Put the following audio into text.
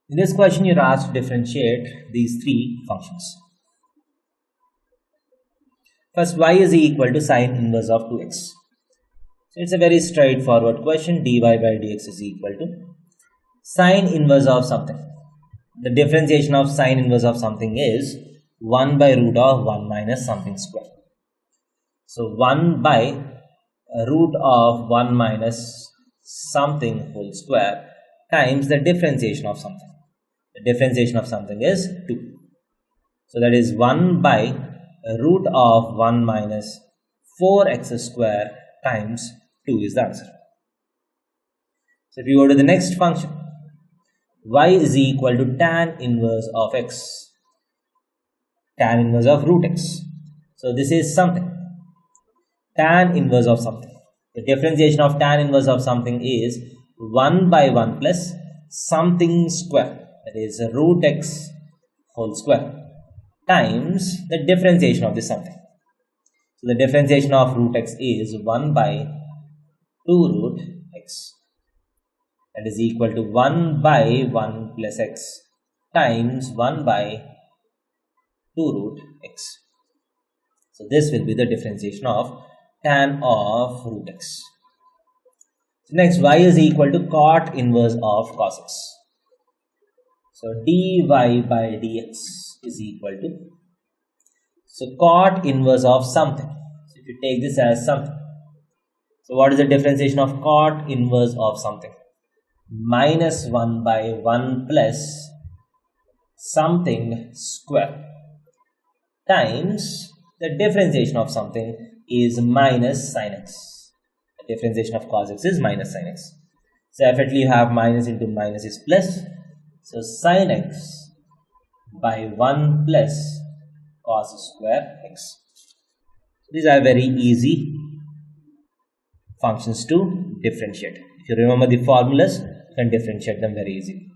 In this question, you're asked to differentiate these three functions. First, y is equal to sine inverse of 2x. So it's a very straightforward question. Dy by dx is equal to sine inverse of something. The differentiation of sine inverse of something is 1 by root of 1 minus something square. So 1 by root of 1 minus something whole square times the differentiation of something. The differentiation of something is 2. So that is 1 by root of 1 minus 4x square times 2 is the answer. So if you go to the next function, y is equal to tan inverse of x, tan inverse of root x. So this is something, tan inverse of something. The differentiation of tan inverse of something is 1 by 1 plus something square, that is root x whole square, times the differentiation of this something. So the differentiation of root x is 1 by 2 root x, that is equal to 1 by 1 plus x times 1 by 2 root x. So this will be the differentiation of tan of root x. So next, y is equal to cot inverse of cos x. So dy by dx is equal to, so cot inverse of something. So if you take this as something, so what is the differentiation of cot inverse of something? Minus 1 by 1 plus something square times the differentiation of something is minus sin x. The differentiation of cos x is minus sin x. So definitely you have minus into minus is plus. So sin x by 1 plus cos square x. These are very easy functions to differentiate. If you remember the formulas, you can differentiate them very easily.